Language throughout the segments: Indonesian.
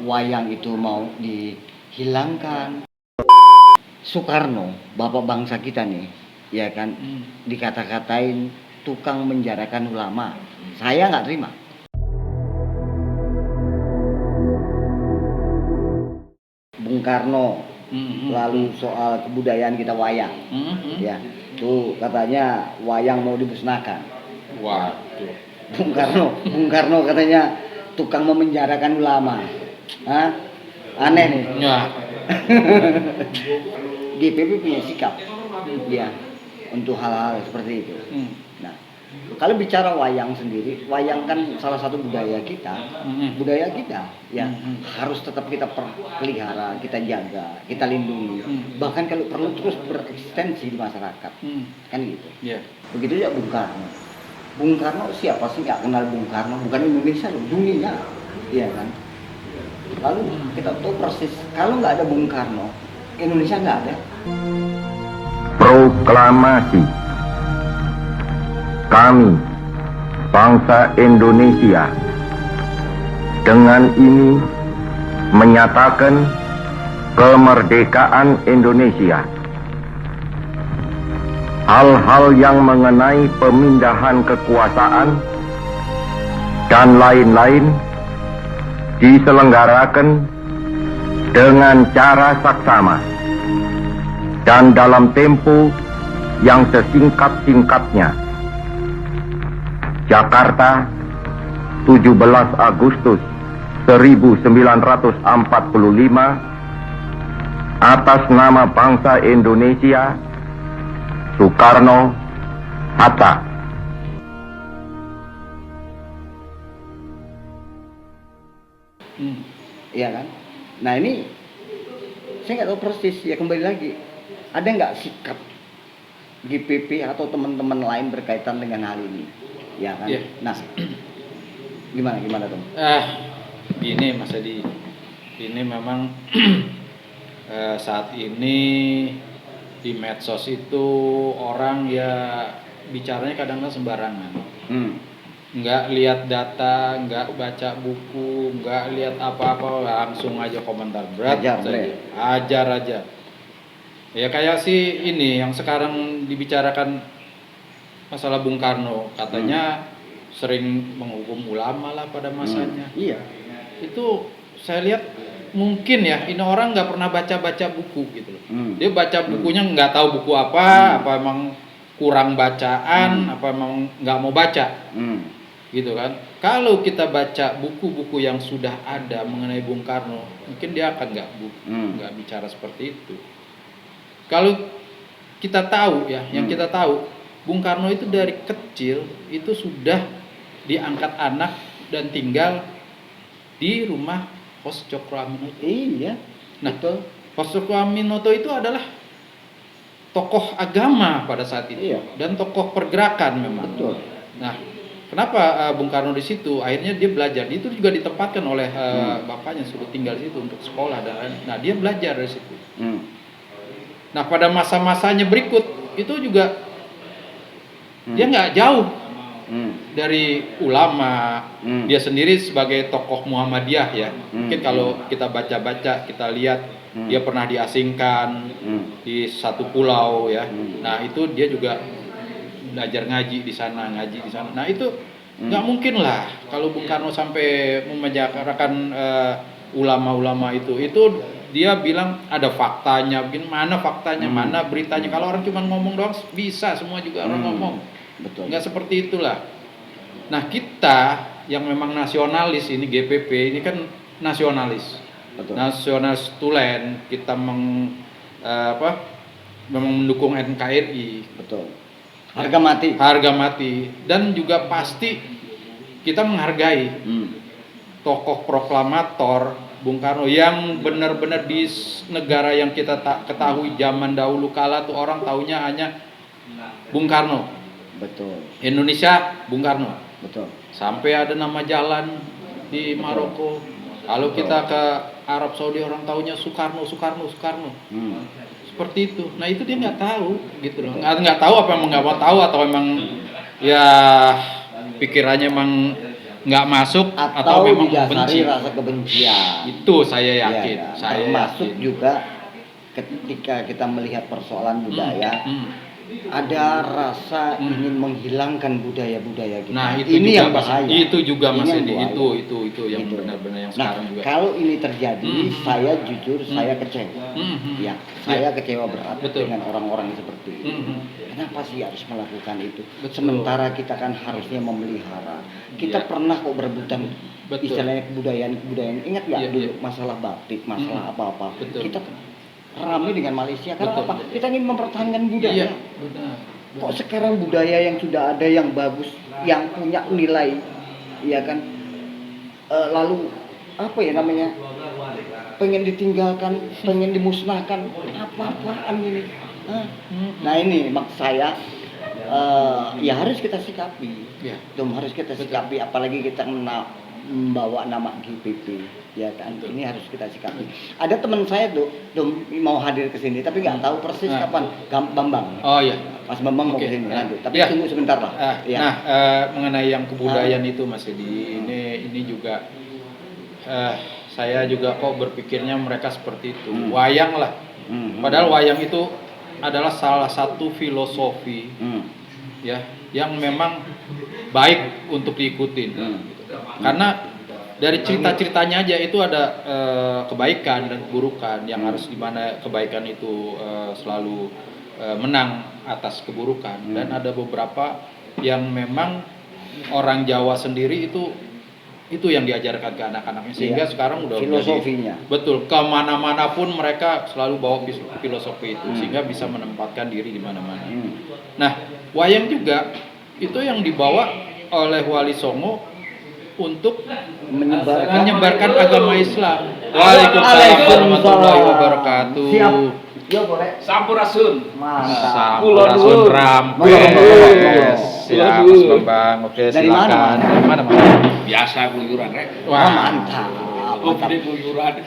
wayang itu mau dihilangkan. Soekarno, bapak bangsa kita nih, ya kan, dikata-katain tukang menjarakan ulama. Saya nggak terima. Bung Karno, lalu soal kebudayaan kita wayang, ya, tuh katanya wayang mau dimusnahkan. Waduh. Bung Karno katanya tukang memenjarakan ulama. Hah? Aneh nih. Ya. GPP punya sikap, ya, untuk hal-hal seperti itu. Nah, kalau bicara wayang sendiri, wayang kan salah satu budaya kita, ya, harus tetap kita pelihara, kita jaga, kita lindungi. Bahkan kalau perlu terus bereksistensi di masyarakat, kan gitu. Yeah. Begitu ya Bung Karno. Bung Karno siapa sih nggak kenal Bung Karno? Bukan Indonesia loh, dunia, iya kan. Lalu kita tahu persis kalau nggak ada Bung Karno, Indonesia nggak ada. Proklamasi. Kami, bangsa Indonesia, dengan ini menyatakan kemerdekaan Indonesia. Hal-hal yang mengenai pemindahan kekuasaan dan lain-lain diselenggarakan dengan cara saksama dan dalam tempo yang sesingkat-singkatnya. Jakarta, 17 Agustus 1945, atas nama bangsa Indonesia, Soekarno Hatta. Iya kan? Nah ini saya nggak tahu persis, ya kembali lagi, ada nggak sikap GPP atau teman-teman lain berkaitan dengan hal ini, ya kan? Yeah. Nah, gimana Tom? Gini Mas Edi, ini memang saat ini di medsos itu orang ya bicaranya kadang-kadang sembarangan. Nggak lihat data, nggak baca buku, nggak lihat apa-apa, langsung aja komentar berat saja. Ajar aja. Ya kayak si ini yang sekarang dibicarakan masalah Bung Karno, katanya sering menghukum ulama lah pada masanya. Iya. Itu saya lihat mungkin ya ini orang nggak pernah baca buku gitu loh. Dia baca bukunya nggak tahu buku apa emang kurang bacaan, apa emang nggak mau baca. Gitu kan. Kalau kita baca buku-buku yang sudah ada mengenai Bung Karno, mungkin dia akan nggak bicara seperti itu. Kalau kita tahu ya, yang kita tahu, Bung Karno itu dari kecil itu sudah diangkat anak dan tinggal di rumah Hos Cokro Aminoto. Iya. Nah, Hos Cokro Aminoto itu adalah tokoh agama pada saat itu, dan tokoh pergerakan memang. Betul. Nah, kenapa Bung Karno di situ? Akhirnya dia belajar. Itu juga ditempatkan oleh bapaknya, suruh tinggal di situ untuk sekolah dan nah dia belajar dari situ. Nah, pada masa-masanya berikut itu juga dia nggak jauh dari ulama. Dia sendiri sebagai tokoh Muhammadiyah ya. Mungkin kalau kita baca-baca, kita lihat dia pernah diasingkan di satu pulau ya. Nah, itu dia juga belajar ngaji di sana. Nah, itu nggak mungkin lah kalau Bung Karno sampai memenjarakan ulama-ulama itu dia bilang ada faktanya, begini mana faktanya, mana beritanya. Kalau orang cuma ngomong doang bisa, semua juga orang ngomong. Betul. Nggak seperti itulah. Nah, kita yang memang nasionalis ini, GPP ini kan nasionalis. Betul. Nasionalis tulen, kita memang mendukung NKRI. Betul. Harga mati. Dan juga pasti kita menghargai tokoh proklamator Bung Karno yang benar-benar di negara yang kita ketahui zaman dahulu kala tuh orang taunya hanya Bung Karno. Betul. Indonesia Bung Karno. Betul. Sampai ada nama jalan di Maroko. Kalau kita ke Arab Saudi orang taunya Soekarno. Seperti itu. Nah, itu dia nggak tahu gitu loh. Nggak tahu apa emang nggak mau tahu atau emang ya pikirannya emang nggak masuk atau memang didasari benci. rasa kebencian. Itu saya yakin. Ya, Saya termasuk yakin. juga ketika kita melihat persoalan budaya, ada rasa ingin menghilangkan budaya-budaya kita. Nah, itu ini juga yang bahaya. Itu juga Ini Mas yang Edi, bahaya. itu yang Gitu. benar-benar yang Nah, sekarang juga. kalau ini terjadi, saya jujur saya kecewa. Ya, saya kecewa berat Betul. dengan orang-orang seperti itu. Kenapa sih harus melakukan itu? Betul. Sementara kita kan harusnya memelihara. Kita Iya. pernah kok berebutan Betul. istilahnya kebudayaan. Ingat nggak Iya, dulu iya. masalah batik, masalah apa-apa. Betul. Kita ramai dengan Malaysia. Karena Betul. apa? Kita ingin mempertahankan budaya. Iya, benar. Kok sekarang budaya yang sudah ada yang bagus, yang punya nilai, ya kan? Lalu apa ya namanya? Pengen ditinggalkan, pengen dimusnahkan, apa-apaan ini? Nah ini maksud saya, ya harus kita sikapi, Ya. harus kita sikapi, apalagi kita membawa nama GPP, ya kan? Ini harus kita sikapi. Ada teman saya tuh, mau hadir ke sini, tapi nggak tahu persis kapan. Bambang. Oh iya. Mas Bambang mau Oke. kesini nanti, tapi Ya. tunggu sebentar lah. Ya. Nah, mengenai yang kebudayaan itu Mas Edi, ini juga saya juga kok berpikirnya mereka seperti itu. Wayang lah. Padahal wayang itu adalah salah satu filosofi ya yang memang baik untuk diikutin. Karena dari cerita-ceritanya aja itu ada kebaikan dan keburukan yang harus dimana kebaikan itu selalu menang atas keburukan, dan ada beberapa yang memang orang Jawa sendiri itu yang diajarkan ke anak-anaknya sehingga sekarang udah filosofinya. Betul, kemana-mana pun mereka selalu bawa filosofi itu sehingga bisa menempatkan diri di mana-mana. Nah, wayang juga itu yang dibawa oleh Wali Songo untuk menyebarkan agama Islam. Waalaikumsalam warahmatullahi wabarakatuh. Siap. Yo boleh. Sampurasun. Mantap. Sampurasun rampes. Siap Mas Bambang. Oke, Dari silakan. mana? Dari mana Mas? Biasa keluyuran rek. Wah, mantap. Oh, gede keluyuran.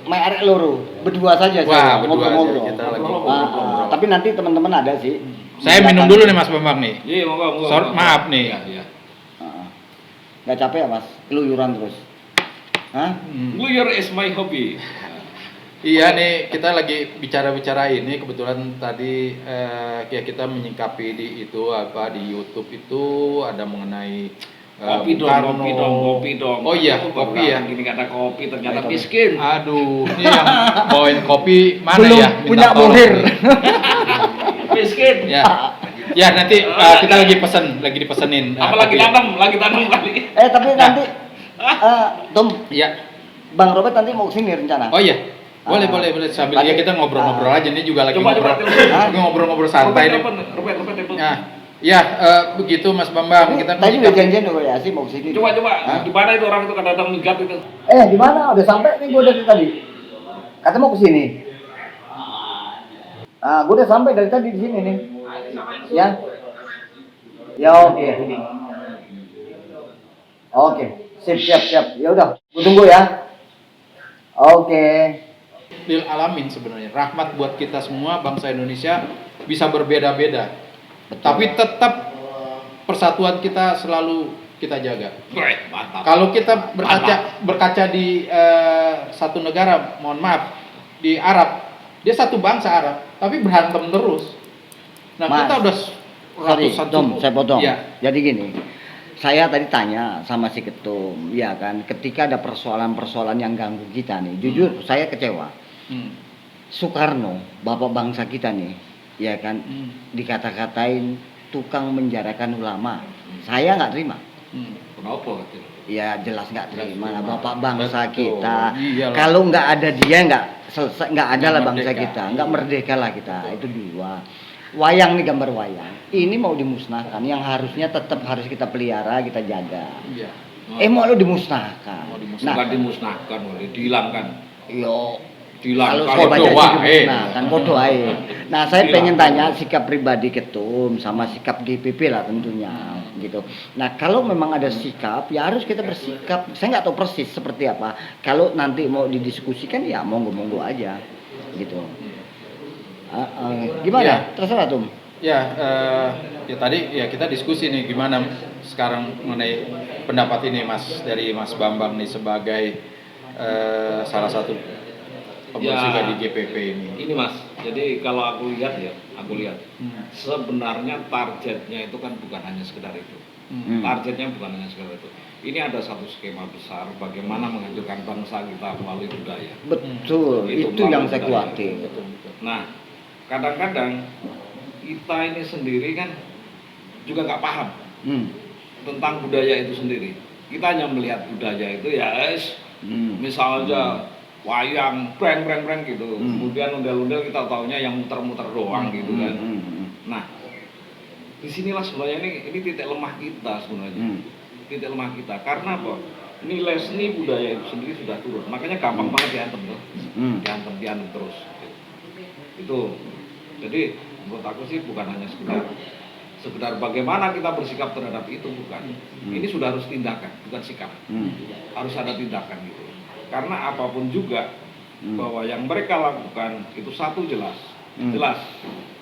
Main arek loro, berdua saja Wah, saya berdua ngobrol-ngobrol. aja, kita lagi Ah, ngobrol-ngobrol. tapi nanti teman-teman ada sih. Saya minum dulu nih Mas Bambang nih. Iya, monggo. Maaf nih. Iya. Nggak capek ya Mas? Keluyuran terus. Hah? Keluyur is my hobby. Iya nih, kita lagi bicara-bicara ini kebetulan tadi ya kita menyingkapi di itu apa di YouTube itu ada mengenai Kopi Bung dong, Karno. kopi dong. Oh iya, kopi ya. Gini kata kopi ternyata miskin. Aduh, ini yang bawain kopi mana Belum ya? Minta punya tolong. muhir. Miskin. Ya. Ya nanti kita lagi dipesenin. Apalagi kopi. lagi tanam kali. Tapi nanti Tom, Iya. Bang Robert nanti mau kesini rencana. Oh iya. Boleh sambil ya kita ngobrol-ngobrol aja nih juga lagi Coba, ngobrol-ngobrol santai nih. Rupet. Nah, ya begitu Mas Bambang, kita tadi udah janjian dulu ya sih mau kesini. Coba. Di mana itu orang itu kadang-kadang minggat itu? Di mana? Udah sampai nih gue dari tadi. Kata mau kesini. Gue udah sampai dari tadi di sini nih. Ya. Ya oke. Oke. Siap. Ya udah. Gue tunggu ya. Oke. Lil alamin sebenarnya rahmat buat kita semua bangsa Indonesia bisa berbeda-beda, tapi tetap persatuan kita selalu kita jaga. Mantap. Kalau kita berkaca di satu negara, mohon maaf, di Arab, dia satu bangsa Arab, tapi berantem terus. Nah, Mas, kita udah ratusan Tom, saya potong. Ya. Jadi gini, saya tadi tanya sama si ketum, ya kan, ketika ada persoalan-persoalan yang ganggu kita nih, jujur saya kecewa. Soekarno, bapak bangsa kita nih, ya kan, dikata-katain tukang menjarakan ulama. Saya nggak terima. Kenapa? Ya jelas nggak terima lah bapak bangsa Betul. kita. Iyalah. Kalau nggak ada dia nggak ada lah bangsa merdeka. kita, nggak merdeka lah kita. Itu dua. Wayang nih, gambar wayang. Ini mau dimusnahkan, yang harusnya tetap harus kita pelihara, kita jaga. Iya. Mau lo dimusnahkan. Bukan dimusnahkan, dihilangkan. Yo, Dihilangkan. kalau saya baca Bodoh sih wae. dimusnahkan, bodoh aja. Nah, saya pengen tanya sikap pribadi ketum sama sikap GPP lah tentunya, gitu. Nah, kalau memang ada sikap, ya harus kita bersikap. Saya nggak tahu persis seperti apa. Kalau nanti mau didiskusikan, ya monggo aja, gitu. Gimana? Ya. Terserah Tum. Ya, ya tadi ya kita diskusi nih gimana sekarang mengenai pendapat ini Mas dari Mas Bambang nih sebagai salah satu pengurus juga di GPP ini? Ini Mas, jadi kalau aku lihat sebenarnya targetnya itu kan bukan hanya sekedar itu. Targetnya bukan hanya sekedar itu. Ini ada satu skema besar bagaimana menghancurkan bangsa kita melalui budaya. Betul, itu yang saya khawatir. Nah, kadang-kadang kita ini sendiri kan juga nggak paham tentang budaya itu sendiri. Kita hanya melihat budaya itu ya misalnya wayang, breng gitu. Kemudian ondel-ondel kita taunya yang muter-muter doang gitu kan. Nah, disinilah sebenarnya ini titik lemah kita sebenarnya. Titik lemah kita. Karena apa? Nilai seni budaya itu sendiri sudah turun. Makanya gampang banget diantem tuh. Diantem terus. Itu. Jadi menurut aku sih bukan hanya sekedar bagaimana kita bersikap terhadap itu, bukan. Ini sudah harus tindakan, bukan sikap. Harus ada tindakan gitu. Karena apapun juga bahwa yang mereka lakukan itu satu jelas.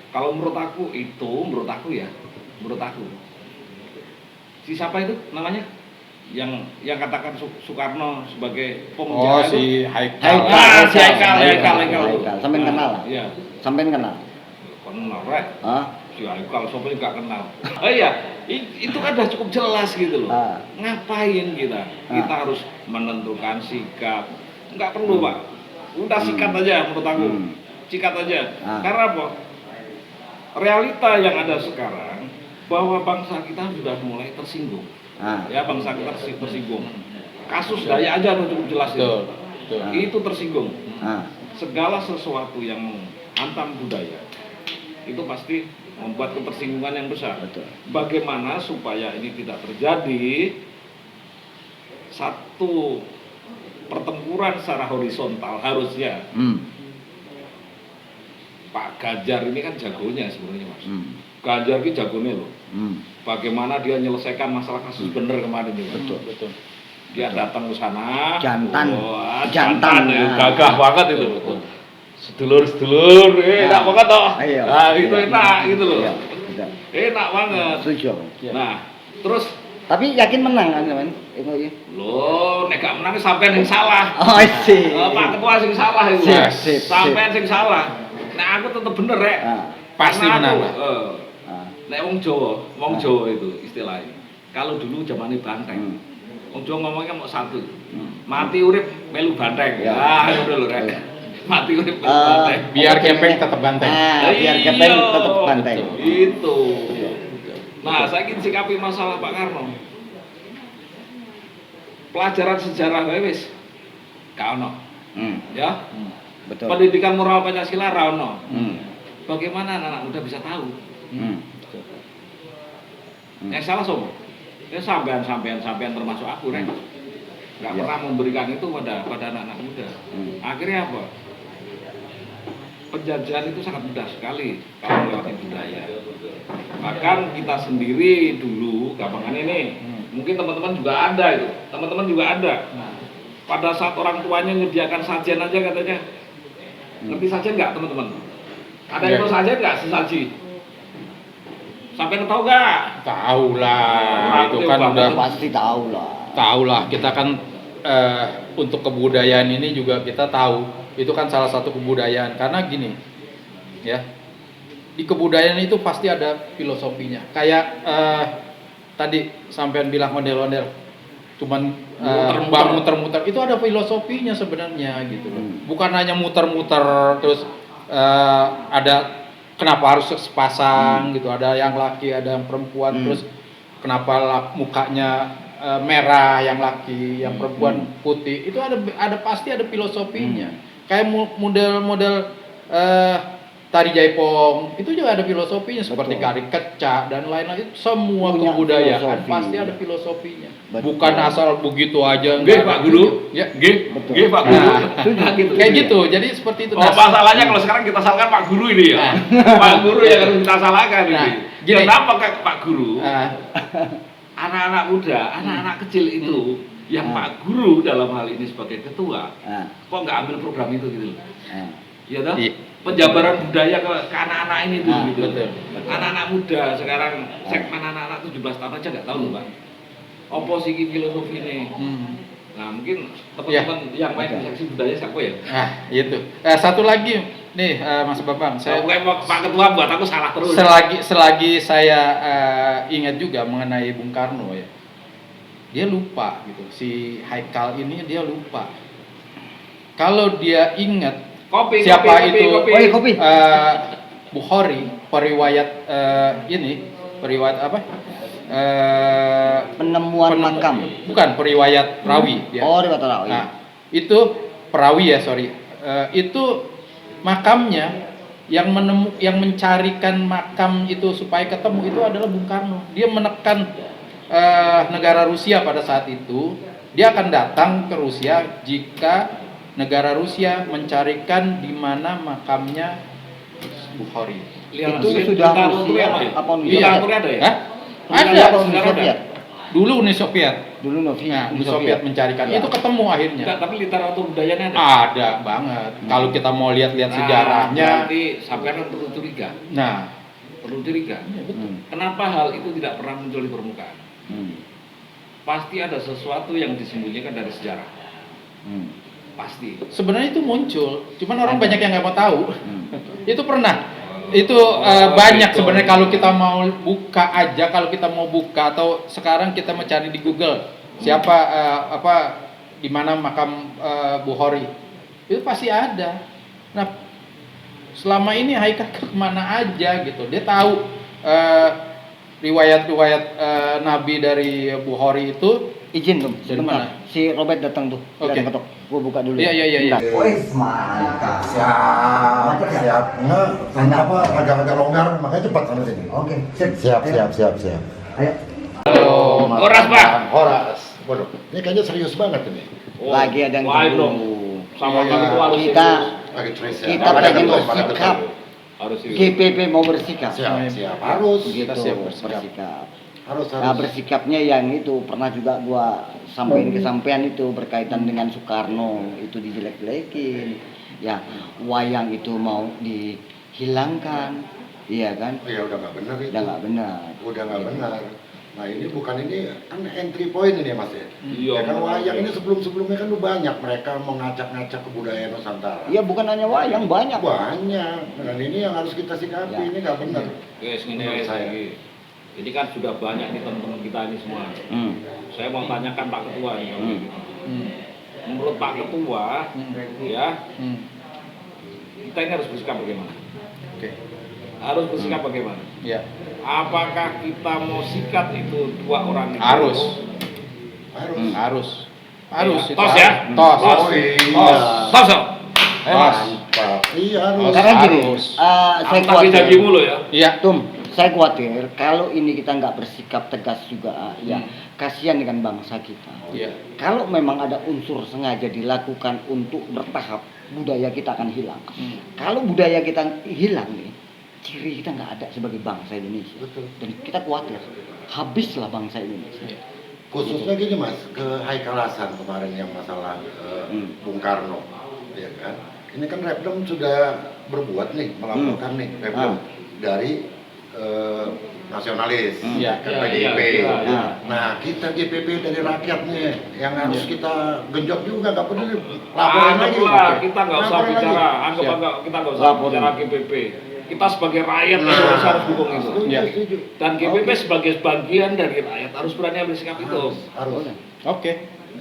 Kalau menurut aku si siapa itu namanya yang katakan Soekarno sebagai Oh, pemuja si itu Haikal. si Haikal Sampai kenal. Iya. Sampai kenal. Kenal rek. Hah? Si Haikal siapa yang gak kenal. Oh iya, itu kan udah cukup jelas gitu loh. Ngapain kita harus menentukan sikap. Enggak perlu, Pak. Udah sikat aja menurut aku. Sikat aja. Karena apa? Realita yang ada sekarang bahwa bangsa kita sudah mulai tersinggung. Ya, bangsa kita tersinggung. Kasus Daya aja udah cukup jelas itu. Itu tersinggung. Segala sesuatu yang menghantam budaya itu pasti membuat ketersinggungan yang besar. Bagaimana supaya ini tidak terjadi satu pertempuran secara horizontal harusnya. Pak Ganjar ini kan jagonya sebenarnya Mas. Ganjar ini jagonya loh. Bagaimana dia menyelesaikan masalah kasus bener kemarin ini. Betul. Dia datang ke sana. Jantan ya. Gagah banget itu. Sedulur, enak banget toh. Nah, itu enak gitu loh. Enak banget. Setuju. Nah, terus tapi yakin menang kan teman? Loh, nek gak menang sampean yang salah. Oh, sih. Pak Ketua sing salah itu. Sampean sing salah. Nah, aku tetep bener rek. Pasti menang. Nek wong Jawa itu istilahnya. Kalau dulu zamane banteng. Wong Jawa ngomongnya mau satu. Mati urip melu banteng. Itu lho rek. Mati urip melu banteng. Biar kepeng tetap banteng. Biar kepeng tetap banteng. Itu. Nah, saya ingin sikapi masalah Pak Karno. Pelajaran sejarah wis gak ono. Ya? Betul. Pendidikan moral Pancasila ra ono. Bagaimana anak muda bisa tahu? Yang salah sopo? Ya sampean termasuk aku rek. Enggak pernah memberikan itu pada anak-anak muda. Akhirnya apa? Penjajahan itu sangat mudah sekali kalau melewati budaya. Bahkan kita sendiri dulu, gampangan ini, mungkin teman-teman juga ada itu. Teman-teman juga ada. Pada saat orang tuanya menyediakan sajian aja katanya. Ngerti sajian nggak teman-teman? Ada yang tahu sajian nggak sesaji? Sampai tahu nggak? Tahu lah, itu kan udah pasti tahu lah. Tahu lah, kita kan untuk kebudayaan ini juga kita tahu. Itu kan salah satu kebudayaan. Karena gini, ya, di kebudayaan itu pasti ada filosofinya. Kayak tadi sampean bilang ondel-ondel, cuman muter-muter, itu ada filosofinya sebenarnya gitu. Bukan hanya muter-muter terus ada kenapa harus sepasang gitu, ada yang laki, ada yang perempuan, terus kenapa mukanya merah yang laki, yang perempuan putih, itu ada pasti ada filosofinya. Kayak model tari jaipong itu juga ada filosofinya. Seperti kari kecak dan lain-lain, semua kebudayaan pasti ada filosofinya. Bukan asal begitu aja. Nggih Pak Guru. Ya, nggih Pak Guru. Kayak gitu. Jadi seperti itu. Masalahnya kalau sekarang kita salahkan Pak Guru ini ya. Pak Guru yang harus kita salahkan ini. Kenapa Pak Guru? Anak-anak muda, anak-anak kecil itu yang Pak Guru dalam hal ini sebagai ketua, kok nggak ambil program itu gitu? Ya toh? Penjabaran budaya ke anak-anak ini tuh gitu. Betul. Anak-anak muda sekarang segmen anak-anak 17 tahun aja nggak tahu loh Pak. opo siki filosofi ini. Nah mungkin teman-teman yang main di seksi budaya siapa ya? Nah itu. Satu lagi nih Mas Bambang, saya Pak Ketua buat aku salah terus. Selagi saya ingat juga mengenai Bung Karno ya, dia lupa gitu. Si Haikal ini dia lupa. Kalau dia ingat siapa itu Bukhari, periwayat periwayat apa? Penemuan makam. Bukan, periwayat perawi dia. Oh, riwayat perawi. Nah, itu perawi ya, sorry. Itu makamnya yang mencarikan makam itu supaya ketemu itu adalah Bung Karno. Dia menekan negara Rusia pada saat itu. Dia akan datang ke Rusia jika negara Rusia mencarikan di mana makamnya Bukhari. Itu sudah Rusia apa Uni Iya, Soviet? ada ya? Hah? Ada. Ada. Uni Soviet. Dulu Uni Soviet. Dulu Uni Soviet mencarikan. Ya. Itu ketemu akhirnya. Enggak, tapi literatur budayanya ada. Ada banget. Kalau kita mau lihat-lihat sejarahnya. Berarti sampai kan perlu curiga. Nah, Perlu curiga. ya betul. Kenapa hal itu tidak pernah muncul di permukaan? Pasti ada sesuatu yang disembunyikan dari sejarah. Pasti. Sebenarnya itu muncul, cuman orang banyak yang nggak mau tahu. Itu pernah. Itu Oh, banyak gitu. sebenarnya kalau kita mau buka aja, kalau kita mau buka atau sekarang kita mencari di Google siapa di mana makam Bukhari, itu pasti ada. Nah, selama ini Haikal kemana aja gitu, dia tahu riwayat-riwayat Nabi dari Bukhari itu. Izin tuh, Dari sebentar. mana? Si Robert datang tuh. Oke. Kita ketok. Gua buka dulu. Iya. Bentar. Wih, mantap. Siap. Nah, agak longgar, makanya cepat sana sini. Oke. Siap. Ayo. Halo, Horas, Pak. Horas. Waduh, ini kayaknya serius banget ini. Lagi ada yang Wah, tunggu. dong. Sama Iya, Pak Ketua harus kita serius. Lagi serius ya. Kita Makanya pengen betul, makanya bersikap. betul. Harus serius. GPP mau bersikap. Siap. Harus. Begitu, Kita siap bersikap. Harus. Nah, bersikapnya yang itu pernah juga gua sampaikan ke sampean itu berkaitan dengan Soekarno itu dijelek-jelekin. Ya, wayang itu mau dihilangkan. Iya kan? Ya udah nggak benar itu. Udah nggak benar. Udah nggak benar. Nah ini bukan ini kan entry point ini Mas ya. Iya. Ya kan wayang ini sebelumnya kan udah banyak mereka mengacak-ngacak kebudayaan Nusantara. Iya, bukan hanya wayang, banyak. Banyak. Dan ini yang harus kita sikapi, Ya. ini nggak benar. Guys, ini Menurut guys, saya. ini kan sudah banyak nih teman-teman kita ini semua. Saya mau tanyakan Pak Ketua nih kalau gitu. Menurut Pak Ketua, ya kita ini harus bersikap bagaimana? Oke. Harus bersikap bagaimana? Ya. Apakah kita mau sikat itu dua orang itu? Harus. Harus. Harus. Iya. Tos ya? Tos. Oh iya. Tos dong. Ayo Mas. Mantap. Iya harus. Karena gini, Harus. saya Tapi janji khawatir. mulu ya. Iya. Saya khawatir kalau ini kita nggak bersikap tegas juga, ya kasihan dengan bangsa kita. Iya. Kalau memang ada unsur sengaja dilakukan untuk bertahap, budaya kita akan hilang. Kalau budaya kita hilang nih, ciri kita nggak ada sebagai bangsa Indonesia. Betul. Dan kita khawatir, habislah bangsa Indonesia. Khususnya gini Mas, ke Haikal Hasan kemarin yang masalah Bung Karno, ya kan? Ini kan Repdom sudah berbuat nih, melaporkan nih Repdom dari nasionalis, Iya. kan Iya, PDIP. iya. Nah kita GPP dari rakyat nih, yang harus kita genjot juga, nggak peduli laporan lagi. Anggaplah kita nggak usah Laporan lagi. bicara, anggap Siap. anggap kita nggak usah Laporin. bicara GPP. Kita sebagai rakyat Indonesia harus dukung itu. Iya. Setuju. Dan GPP sebagai bagian dari rakyat harus berani ambil sikap itu. Harus. Boleh. Oke.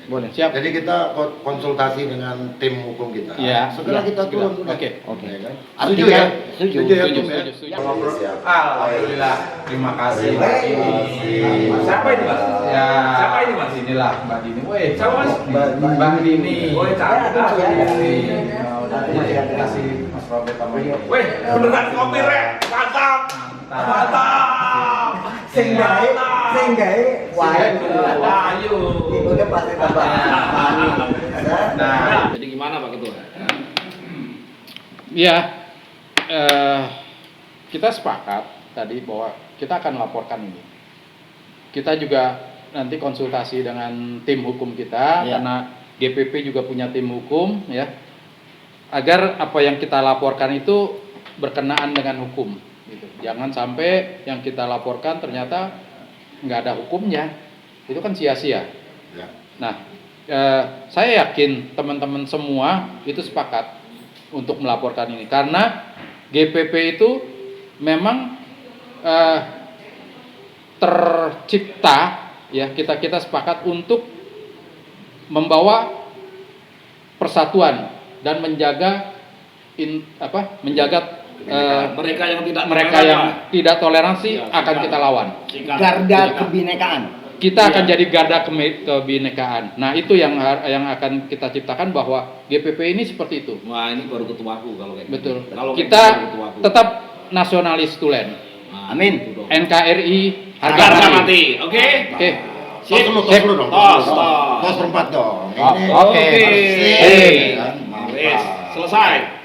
Boleh. Siap. Jadi kita konsultasi dengan tim hukum kita. Iya. Segera kita Segera. turun. udah. Oke. Oke. Ya kan? Artinya, Setuju ya? setuju. Setuju ya, Setuju, Tum, ya? setuju. Siap. Alhamdulillah, terima kasih Mbak Dini. Siapa ini Mas? Ya, Siapa ini Mas? Inilah Mbak Dini. Weh, Siapa, Mas? Mbak Dini. Woi, cantik. Udah kasih Mas Robert sama ini. Weh, beneran kopi rek, mantap. Mantap. Sing gawe Ayo. Ikutnya pasti tambah manis. Nah, Jadi gimana Pak Ketua? ya kita sepakat tadi bahwa kita akan laporkan ini. Kita juga nanti konsultasi dengan tim hukum kita, Ya. karena GPP juga punya tim hukum, ya, agar apa yang kita laporkan itu berkenaan dengan hukum. Gitu. Jangan sampai yang kita laporkan ternyata nggak ada hukumnya, itu kan sia-sia. Ya. Nah, saya yakin teman-teman semua itu sepakat untuk melaporkan ini karena GPP itu memang tercipta, ya, kita sepakat untuk membawa persatuan dan menjaga mereka yang tidak toleransi Ya, akan kita lawan. Garda kebinekaan. Kita akan jadi garda kebinekaan. Nah, itu yang akan kita ciptakan bahwa GPP ini seperti itu. Wah, ini baru ketuaku kalau kayak gitu. Betul. Kalau kayak Kita gitu baru ketuaku. tetap nasionalis tulen. Nah, Amin. itu dong. NKRI harga Harga mati. mati, oke? Oke. Tos dulu dong. Tos. Tos berempat dong. Oh, oke. Bersih. Sip. Kan? Wes, Mantap. selesai.